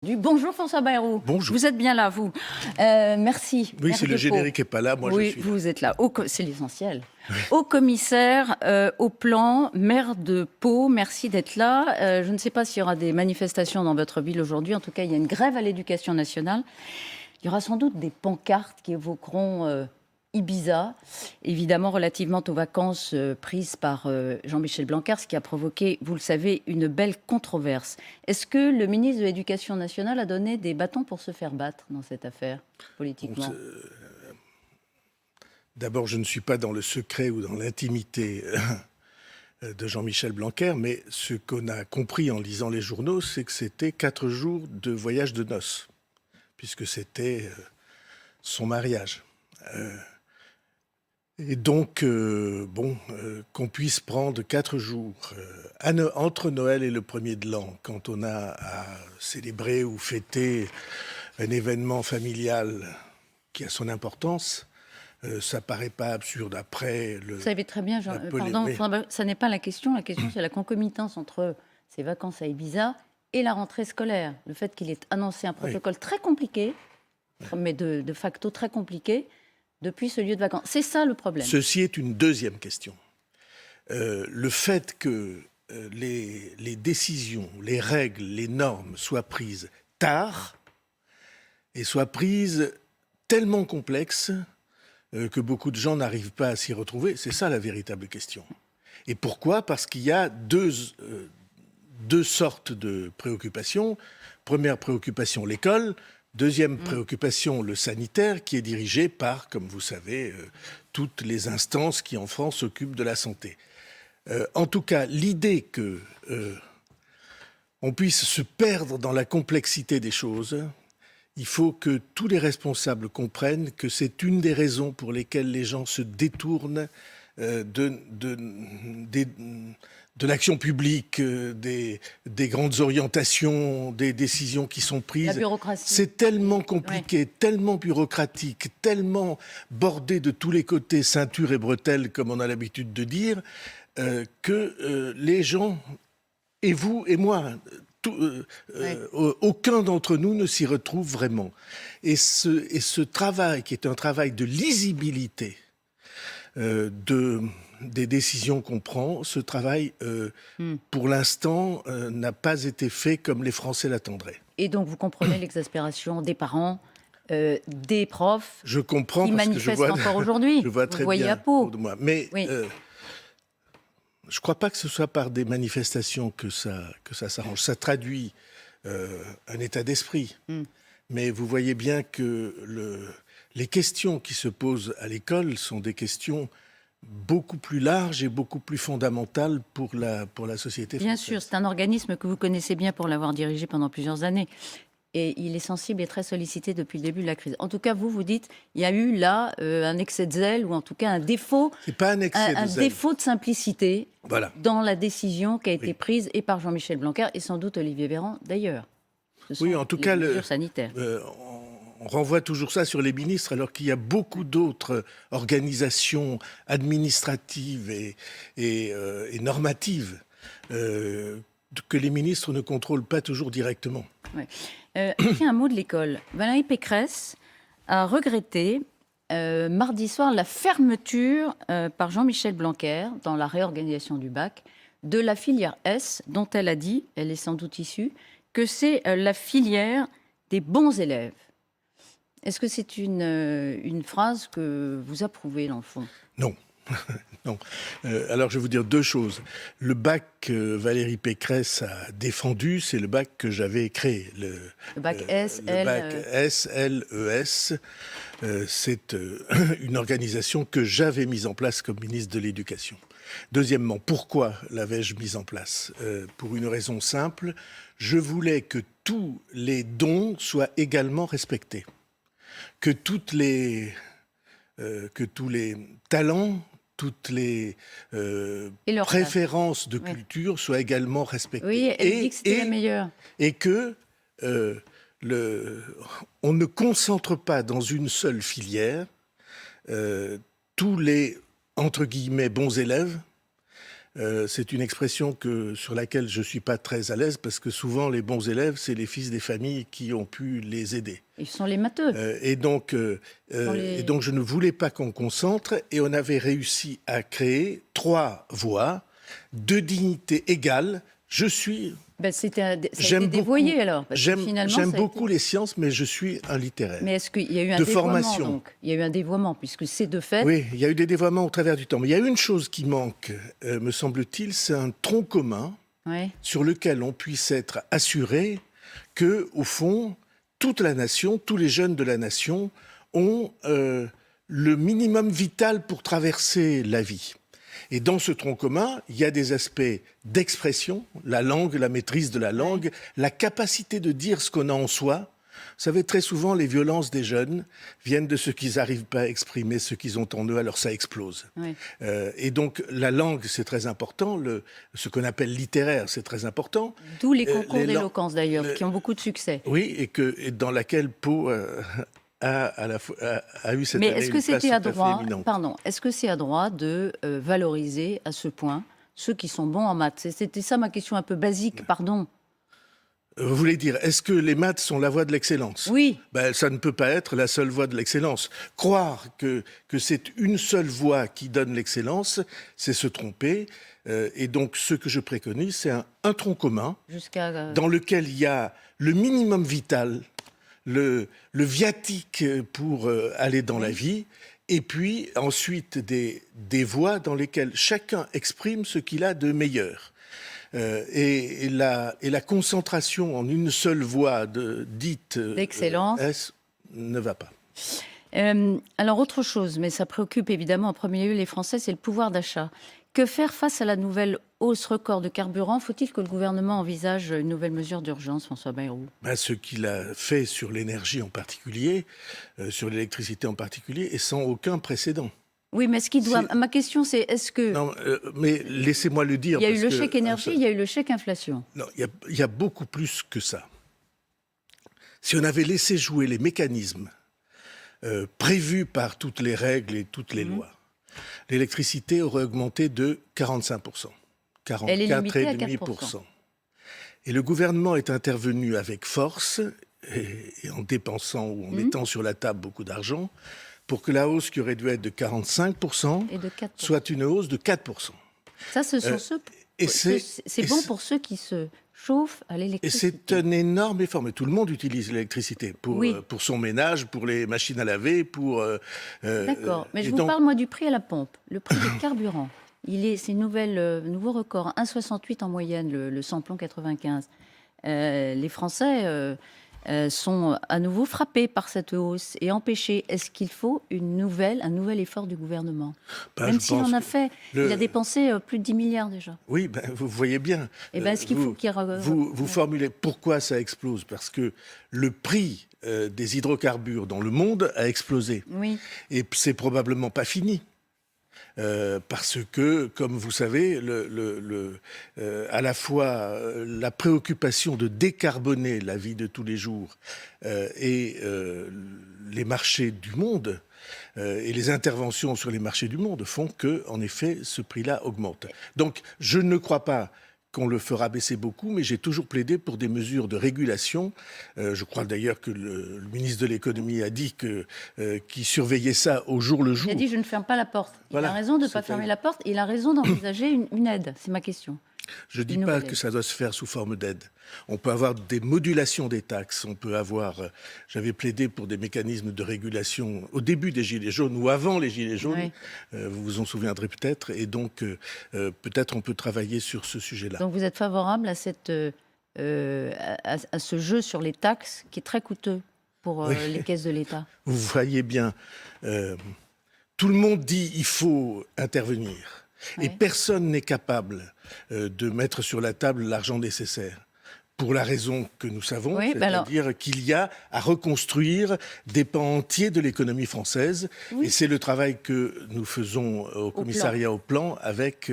Bonjour François Bayrou. Bonjour. Vous êtes bien là, vous. Merci. Oui, si le générique n'est pas là, moi je suis là. Vous êtes là. C'est l'essentiel. Haut commissaire au plan, maire de Pau, merci d'être là. Je ne sais pas s'il y aura des manifestations dans votre ville aujourd'hui. En tout cas, il y a une grève à l'éducation nationale. Il y aura sans doute des pancartes qui évoqueront Ibiza, évidemment relativement aux vacances prises par Jean-Michel Blanquer, ce qui a provoqué, vous le savez, une belle controverse. Est-ce que le ministre de l'Éducation nationale a donné des bâtons pour se faire battre dans cette affaire, politiquement? D'abord, je ne suis pas dans le secret ou dans l'intimité de Jean-Michel Blanquer, mais ce qu'on a compris en lisant les journaux, c'est que c'était 4 jours de voyage de noces, puisque c'était son mariage. Et donc, qu'on puisse prendre 4 jours entre Noël et le 1er de l'an, quand on a à célébrer ou fêter un événement familial qui a son importance, ça paraît pas absurde. Après, vous savez très bien, pardon, ça n'est pas la question. La question, c'est la concomitance entre ces vacances à Ibiza et la rentrée scolaire. Le fait qu'il ait annoncé un protocole très compliqué, mais de facto très compliqué, depuis ce lieu de vacances. C'est ça le problème. Ceci est une deuxième question. Le fait que les décisions, les règles, les normes soient prises tard et soient prises tellement complexes que beaucoup de gens n'arrivent pas à s'y retrouver, c'est ça la véritable question. Et pourquoi ? Parce qu'il y a deux sortes de préoccupations. Première préoccupation, l'école. Deuxième préoccupation, le sanitaire, qui est dirigé par, comme vous savez, toutes les instances qui en France s'occupent de la santé. En tout cas, l'idée que on puisse se perdre dans la complexité des choses, il faut que tous les responsables comprennent que c'est une des raisons pour lesquelles les gens se détournent de l'action publique, des grandes orientations, des décisions qui sont prises. La bureaucratie. C'est tellement compliqué, tellement bureaucratique, tellement bordé de tous les côtés, ceinture et bretelles, comme on a l'habitude de dire, que les gens, et vous et moi, aucun d'entre nous ne s'y retrouve vraiment. Et ce travail, qui est un travail de lisibilité, des décisions qu'on prend, ce travail, pour l'instant, n'a pas été fait comme les Français l'attendraient. Et donc, vous comprenez l'exaspération des parents, des profs, je comprends qui parce manifestent que encore aujourd'hui. Je vois très voyez bien à Pau. autour de moi. Mais oui. Je ne crois pas que ce soit par des manifestations que ça s'arrange. Ça traduit un état d'esprit. Mais vous voyez bien que les questions qui se posent à l'école sont des questions beaucoup plus larges et beaucoup plus fondamentales pour la société française. Bien sûr, c'est un organisme que vous connaissez bien pour l'avoir dirigé pendant plusieurs années. Et il est sensible et très sollicité depuis le début de la crise. En tout cas, vous dites, il y a eu là un excès de zèle, ou en tout cas un défaut, c'est pas un excès de zèle. Défaut de simplicité dans la décision qui a été prise et par Jean-Michel Blanquer et sans doute Olivier Véran d'ailleurs. Oui, en tout cas, sanitaires. On renvoie toujours ça sur les ministres, alors qu'il y a beaucoup d'autres organisations administratives et normatives que les ministres ne contrôlent pas toujours directement. Ouais. Un mot de l'école. Valérie Pécresse a regretté mardi soir la fermeture par Jean-Michel Blanquer dans la réorganisation du bac de la filière S, dont elle a dit, elle est sans doute issue, que c'est la filière des bons élèves. Est-ce que c'est une phrase que vous approuvez, dans le fond ? Non. Non. Alors, je vais vous dire 2 choses. Le bac que Valérie Pécresse a défendu, c'est le bac que j'avais créé. Le bac S, le bac S, L, E, S. C'est une organisation que j'avais mise en place comme ministre de l'Éducation. Deuxièmement, pourquoi l'avais-je mise en place ? Pour une raison simple, je voulais que tous les dons soient également respectés. Que tous les talents, toutes les préférences de culture soient également respectées. Oui, elle dit que c'était la meilleure. Et que on ne concentre pas dans une seule filière tous les, entre guillemets, bons élèves, C'est une expression sur laquelle je ne suis pas très à l'aise parce que souvent les bons élèves, c'est les fils des familles qui ont pu les aider. Ils sont les matheux. Et donc, je ne voulais pas qu'on concentre et on avait réussi à créer 3 voies de dignité égale. Je suis... ça a été dévoyé alors. J'aime beaucoup les sciences, mais je suis un littéraire. Mais est-ce qu'il y a eu un de dévoiement formation. donc il y a eu un dévoiement, puisque c'est de fait... Oui, il y a eu des dévoiements au travers du temps. Mais il y a une chose qui manque, me semble-t-il, c'est un tronc commun sur lequel on puisse être assuré que, au fond, toute la nation, tous les jeunes de la nation ont le minimum vital pour traverser la vie. Et dans ce tronc commun, il y a des aspects d'expression, la langue, la maîtrise de la langue, la capacité de dire ce qu'on a en soi. Vous savez, très souvent, les violences des jeunes viennent de ce qu'ils n'arrivent pas à exprimer, ce qu'ils ont en eux, alors ça explose. Oui. Et donc, la langue, c'est très important. Ce qu'on appelle littéraire, c'est très important. D'où les concours d'éloquence, d'ailleurs, qui ont beaucoup de succès. Oui, et dans laquelle Pau... a eu cette Mais est-ce que c'était à droit, est-ce que c'est à droit de valoriser à ce point ceux qui sont bons en maths? C'était ça ma question un peu basique, pardon. Vous voulez dire, est-ce que les maths sont la voie de l'excellence? Oui. Ça ne peut pas être la seule voie de l'excellence. Croire que c'est une seule voie qui donne l'excellence, c'est se tromper. Et donc, ce que je préconise, c'est un tronc commun dans lequel il y a le minimum vital, le viatique pour aller dans la vie, et puis ensuite des voies dans lesquelles chacun exprime ce qu'il a de meilleur. Et la concentration en une seule voie dite d'excellence ne va pas. Alors autre chose, mais ça préoccupe évidemment en premier lieu les Français, c'est le pouvoir d'achat. Que faire face à la nouvelle hausse record de carburant? Faut-il que le gouvernement envisage une nouvelle mesure d'urgence, François Bayrou? Ce qu'il a fait sur l'énergie en particulier, sur l'électricité en particulier, est sans aucun précédent. Oui, mais est-ce qu'il doit... Ma question, c'est est-ce que... Non, mais laissez-moi le dire. Il y a eu le chèque énergie, il y a eu le chèque inflation. Non, il y a beaucoup plus que ça. Si on avait laissé jouer les mécanismes prévus par toutes les règles et toutes les lois, l'électricité aurait augmenté de 45%, 44,5%. Et le gouvernement est intervenu avec force, et en dépensant ou en mettant sur la table beaucoup d'argent, pour que la hausse qui aurait dû être de 45% soit une hausse de 4%. Ça, ce sont c'est bon pour ceux qui se chauffent à l'électricité. Et c'est un énorme effort. Mais tout le monde utilise l'électricité pour son ménage, pour les machines à laver, pour... D'accord. Mais je vous parle, moi, du prix à la pompe. Le prix du carburant. C'est nouveau record. 1,68 en moyenne, le samplon 95. Les Français... sont à nouveau frappés par cette hausse et empêchés. Est-ce qu'il faut un nouvel effort du gouvernement? Même s'il en a fait, il a dépensé plus de 10 milliards déjà. Oui, vous voyez bien. Est-ce qu'il faut qu'il vous formulez pourquoi ça explose? Parce que le prix des hydrocarbures dans le monde a explosé. Oui. Et c'est probablement pas fini. Parce que, comme vous savez, à la fois la préoccupation de décarboner la vie de tous les jours et les marchés du monde et les interventions sur les marchés du monde font que, en effet, ce prix-là augmente. Donc, je ne crois pas qu'on le fera baisser beaucoup, mais j'ai toujours plaidé pour des mesures de régulation. Je crois d'ailleurs que le ministre de l'économie a dit qu'il surveillait ça au jour le jour. Il a dit je ne ferme pas la porte. Il a raison de ne pas fermer la porte. Il a raison d'envisager une aide. C'est ma question. Je ne dis pas que ça doit se faire sous forme d'aide. On peut avoir des modulations des taxes. On peut avoir... J'avais plaidé pour des mécanismes de régulation au début des Gilets jaunes ou avant les Gilets jaunes. Vous vous en souviendrez peut-être. Et donc, peut-être on peut travailler sur ce sujet-là. Donc, vous êtes favorable à ce jeu sur les taxes qui est très coûteux pour les caisses de l'État? Vous voyez bien, tout le monde dit il faut intervenir. Et personne n'est capable de mettre sur la table l'argent nécessaire. Pour la raison que nous savons, c'est-à-dire qu'il y a à reconstruire des pans entiers de l'économie française. Et c'est le travail que nous faisons au commissariat au plan avec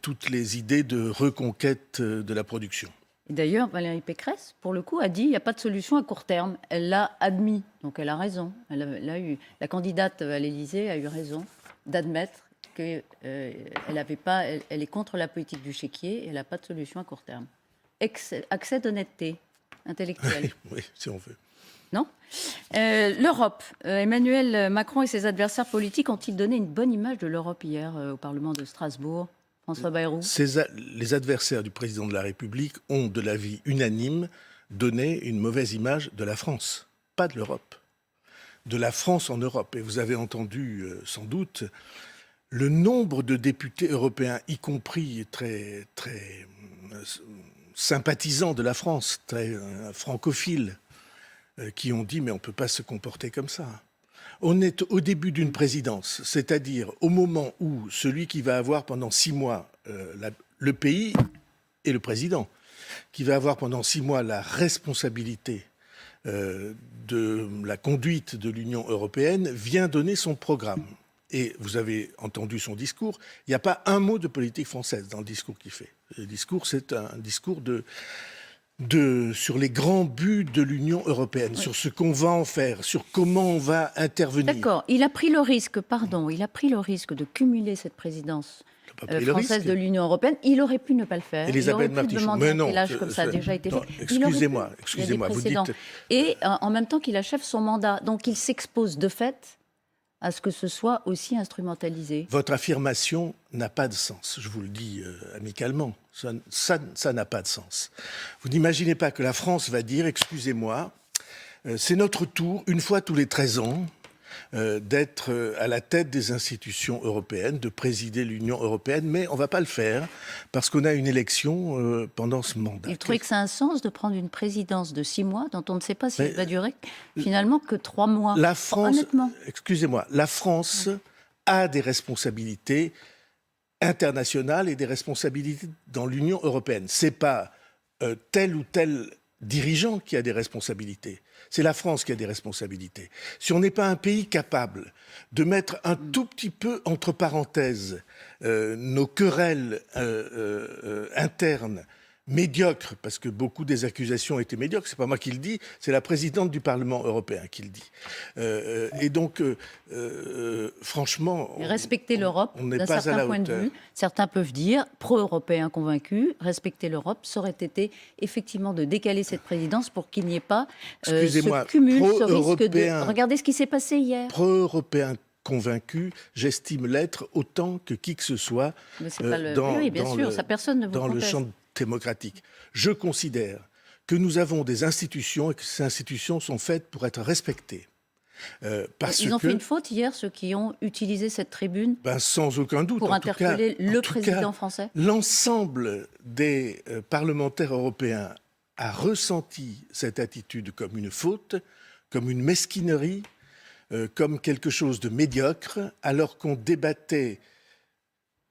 toutes les idées de reconquête de la production. D'ailleurs, Valérie Pécresse, pour le coup, a dit qu'il n'y a pas de solution à court terme. Elle l'a admis, donc elle a raison. La candidate à l'Élysée a eu raison d'admettre qu'elle elle est contre la politique du chéquier et elle n'a pas de solution à court terme. Accès d'honnêteté intellectuelle. Oui, si on veut. Non. L'Europe. Emmanuel Macron et ses adversaires politiques ont-ils donné une bonne image de l'Europe hier au Parlement de Strasbourg? François Bayrou. Les adversaires du président de la République ont, de l'avis unanime, donné une mauvaise image de la France, pas de l'Europe. De la France en Europe. Et vous avez entendu, sans doute, le nombre de députés européens, y compris très, très sympathisants de la France, très francophiles, qui ont dit « mais on ne peut pas se comporter comme ça ». On est au début d'une présidence, c'est-à-dire au moment où celui qui va avoir pendant 6 mois le pays et le président, qui va avoir pendant 6 mois la responsabilité de la conduite de l'Union européenne, vient donner son programme. Et vous avez entendu son discours, il n'y a pas un mot de politique française dans le discours qu'il fait. Le discours, c'est un discours sur les grands buts de l'Union européenne, oui, sur ce qu'on va en faire, sur comment on va intervenir. D'accord. Il a pris le risque de cumuler cette présidence française de l'Union européenne. Il aurait pu ne pas le faire. Elisabeth Martichoux, mais non, comme ça a déjà été fait. Excusez-moi, vous dites... Et en même temps qu'il achève son mandat. Donc il s'expose de fait à ce que ce soit aussi instrumentalisé. Votre affirmation n'a pas de sens, je vous le dis amicalement. Ça n'a pas de sens. Vous n'imaginez pas que la France va dire, excusez-moi, c'est notre tour, une fois tous les 13 ans, d'être à la tête des institutions européennes, de présider l'Union européenne, mais on ne va pas le faire parce qu'on a une élection pendant ce mandat. Vous trouvez que ça a un sens de prendre une présidence de 6 mois dont on ne sait pas si elle va durer finalement que 3 mois? La France, honnêtement. Excusez-moi, la France a des responsabilités internationales et des responsabilités dans l'Union européenne. Ce n'est pas tel ou tel dirigeant qui a des responsabilités. C'est la France qui a des responsabilités. Si on n'est pas un pays capable de mettre un tout petit peu entre parenthèses nos querelles internes médiocres, parce que beaucoup des accusations étaient médiocres, c'est pas moi qui le dis, c'est la présidente du Parlement européen qui le dit. Et donc, franchement... Respecter l'Europe, d'un certain point de vue, certains peuvent dire, pro-européens convaincus, respecter l'Europe, ça aurait été effectivement de décaler cette présidence pour qu'il n'y ait pas ce cumul, ce risque de... Regardez ce qui s'est passé hier. Pro-européen convaincu, j'estime l'être autant que qui que ce soit dans le champ démocratique. Je considère que nous avons des institutions et que ces institutions sont faites pour être respectées. Ils ont fait une faute hier, ceux qui ont utilisé cette tribune sans aucun doute, pour interpeller le président français. L'ensemble des parlementaires européens a ressenti cette attitude comme une faute, comme une mesquinerie, comme quelque chose de médiocre, alors qu'on débattait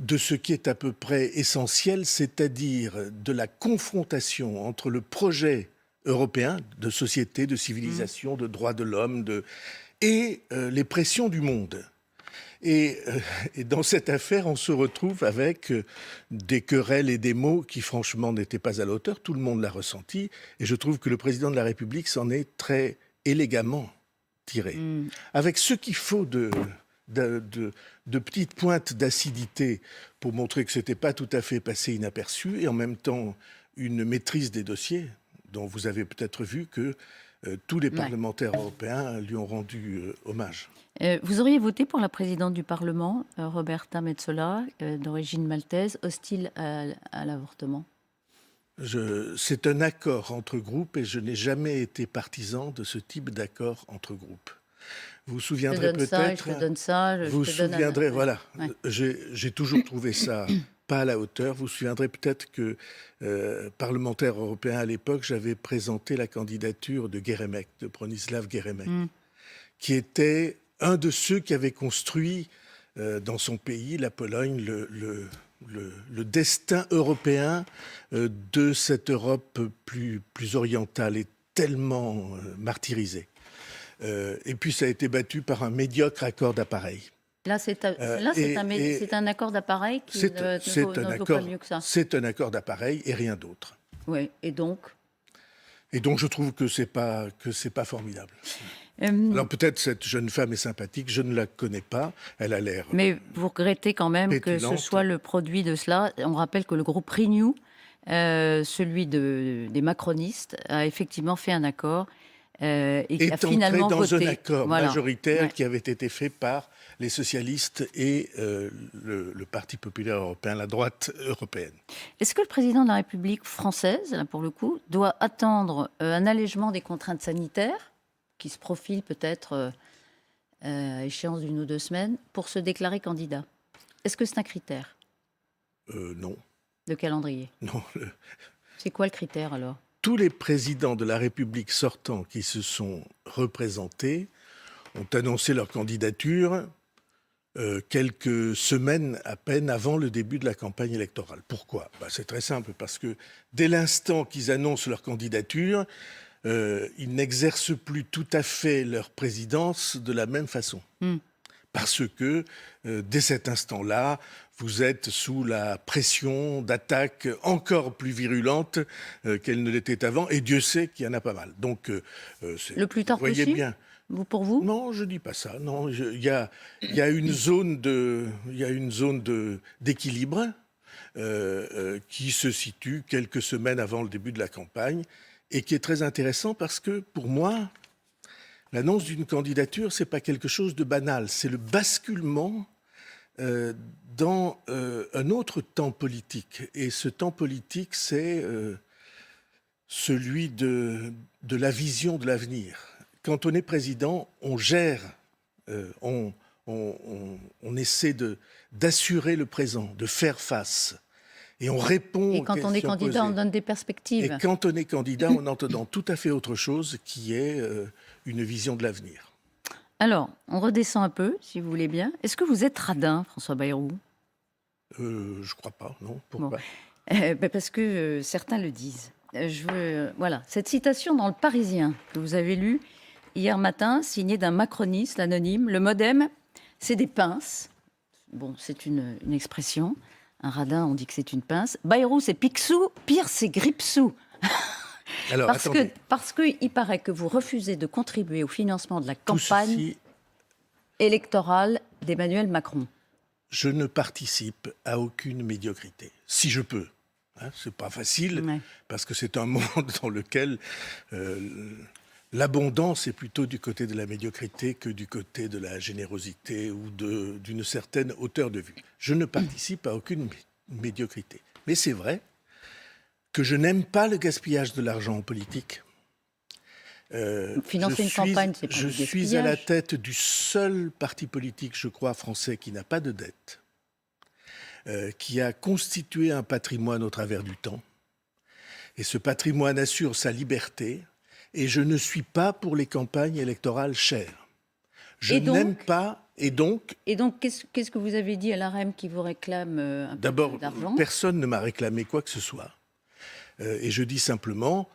de ce qui est à peu près essentiel, c'est-à-dire de la confrontation entre le projet européen de société, de civilisation, de droits de l'homme, et les pressions du monde. Et dans cette affaire, on se retrouve avec des querelles et des mots qui, franchement, n'étaient pas à la hauteur. Tout le monde l'a ressenti. Et je trouve que le président de la République s'en est très élégamment tiré. Avec ce qu'il faut de petites pointes d'acidité pour montrer que ce n'était pas tout à fait passé inaperçu et en même temps une maîtrise des dossiers dont vous avez peut-être vu que tous les parlementaires européens lui ont rendu hommage. Vous auriez voté pour la présidente du Parlement, Roberta Metsola, d'origine maltaise, hostile à l'avortement? C'est un accord entre groupes et je n'ai jamais été partisan de ce type d'accord entre groupes. Vous vous souviendrez peut-être... Je te donne ça, vous vous souviendrez, voilà. Ouais. J'ai toujours trouvé ça pas à la hauteur. Vous vous souviendrez peut-être que, parlementaire européen à l'époque, j'avais présenté la candidature de Geremek, de Bronislaw Geremek, qui était un de ceux qui avaient construit dans son pays, la Pologne, le destin européen de cette Europe plus orientale et tellement martyrisée. Et puis ça a été battu par un médiocre accord d'appareil. Là, c'est un accord d'appareil qui ne vaut pas mieux que ça. C'est un accord d'appareil et rien d'autre. Oui, et donc je trouve que c'est pas formidable. Alors peut-être cette jeune femme est sympathique, je ne la connais pas, elle a l'air Mais vous regrettez quand même que ce pétulante. soit le produit de cela. On rappelle que le groupe Renew, celui des macronistes, a effectivement fait un accord et qui a Est entré finalement dans voté. un accord Voilà. majoritaire Ouais. qui avait été fait par les socialistes et le Parti populaire européen, la droite européenne. Est-ce que le président de la République française, là pour le coup, doit attendre un allègement des contraintes sanitaires, qui se profile peut-être à échéance d'1 ou 2 semaines, pour se déclarer candidat? Est-ce que c'est un critère Non, de calendrier? non. C'est quoi le critère alors? Tous les présidents de la République sortants qui se sont représentés ont annoncé leur candidature quelques semaines à peine avant le début de la campagne électorale. Pourquoi ? C'est très simple, parce que dès l'instant qu'ils annoncent leur candidature, ils n'exercent plus tout à fait leur présidence de la même façon. Parce que dès cet instant-là, vous êtes sous la pression d'attaques encore plus virulentes qu'elles ne l'étaient avant, et Dieu sait qu'il y en a pas mal. Donc, Le plus tard vous voyez possible bien. Pour vous? Non, je dis pas ça. Non, il y a une zone d'équilibre qui se situe quelques semaines avant le début de la campagne et qui est très intéressant parce que pour moi, l'annonce d'une candidature, c'est pas quelque chose de banal. C'est le basculement dans un autre temps politique. Et ce temps politique, c'est celui de la vision de l'avenir. Quand on est président, on gère, on essaie d'assurer le présent, de faire face. Et on répond Et quand on est candidat, on donne des perspectives. Et quand on est candidat, on entre dans tout à fait autre chose qui est une vision de l'avenir. Alors, on redescend un peu, si vous voulez bien. Est-ce que vous êtes radin, François Bayrou? Je crois pas, non. Pourquoi? Parce que certains le disent. Voilà, cette citation dans Le Parisien que vous avez lue hier matin, signée d'un macroniste anonyme. Le modem, c'est des pinces. Bon, c'est une expression. Un radin, on dit que c'est une pince. Bayrou, c'est Picsou. Pire, c'est Gripsou. Alors, parce qu'il paraît que vous refusez de contribuer au financement de la campagne électorale d'Emmanuel Macron. Je ne participe à aucune médiocrité, si je peux. C'est pas facile, parce que c'est un monde dans lequel l'abondance est plutôt du côté de la médiocrité que du côté de la générosité ou d'une certaine hauteur de vue. Je ne participe à aucune médiocrité. Mais c'est vrai que je n'aime pas le gaspillage de l'argent en politique. Financer une campagne, c'est pas du gaspillage. Je suis à la tête du seul parti politique, je crois, français qui n'a pas de dette, qui a constitué un patrimoine au travers du temps. Et ce patrimoine assure sa liberté. Et je ne suis pas pour les campagnes électorales chères. Je n'aime pas. Et donc, qu'est-ce que vous avez dit à l'AREM qui vous réclame un peu d'argent ? D'abord, personne ne m'a réclamé quoi que ce soit. Et je dis simplement,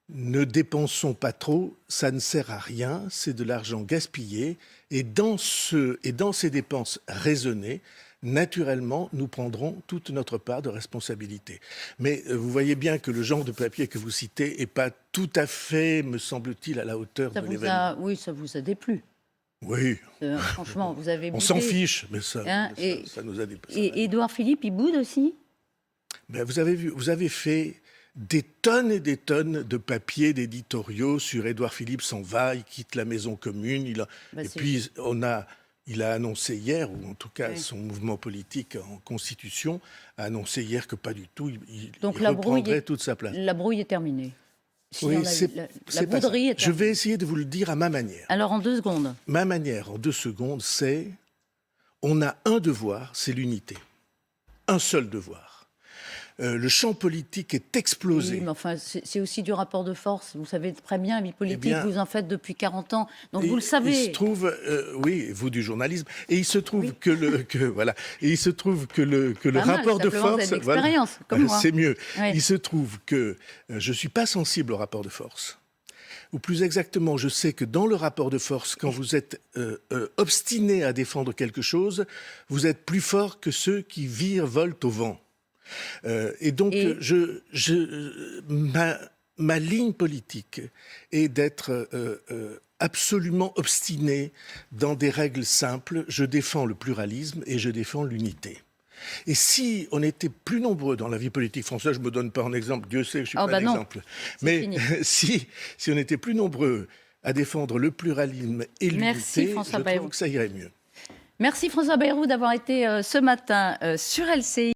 ne dépensons pas trop, ça ne sert à rien, c'est de l'argent gaspillé. Et dans ces dépenses raisonnées, naturellement, nous prendrons toute notre part de responsabilité. Mais vous voyez bien que le genre de papier que vous citez n'est pas tout à fait, me semble-t-il, à la hauteur de l'événement. Oui, ça vous a déplu. Oui. Franchement, vous avez boudé. On s'en fiche, mais ça nous a dépassé. Et Édouard Philippe, il boude aussi ? Ben, vous avez fait des tonnes et des tonnes de papiers d'éditoriaux sur Édouard Philippe s'en va, il quitte la maison commune. Puis il a annoncé hier, ou en tout cas son mouvement politique en constitution, a annoncé hier que pas du tout, il reprendrait toute sa place. La brouille est terminée. Oui, la bouderie est terminée. Je vais essayer de vous le dire à ma manière. Alors en 2 secondes. Ma manière, en 2 secondes, c'est on a un devoir, c'est l'unité. Un seul devoir. Le champ politique est explosé. Oui, mais enfin, c'est aussi du rapport de force. Vous savez très bien, la vie politique, vous en faites depuis 40 ans, donc vous le savez. Il se trouve, oui, vous du journalisme, et il se trouve que le rapport de force, comme moi. c'est mieux. Oui. Il se trouve que je suis pas sensible au rapport de force. Ou plus exactement, je sais que dans le rapport de force, quand vous êtes obstiné à défendre quelque chose, vous êtes plus fort que ceux qui virevoltent au vent. Et donc, ma ligne politique est d'être absolument obstiné dans des règles simples. Je défends le pluralisme et je défends l'unité. Et si on était plus nombreux dans la vie politique française, je ne me donne pas en exemple, Dieu sait que je ne suis pas un exemple, mais si on était plus nombreux à défendre le pluralisme et l'unité, je trouve que ça irait mieux. Merci François Bayrou d'avoir été ce matin sur LCI.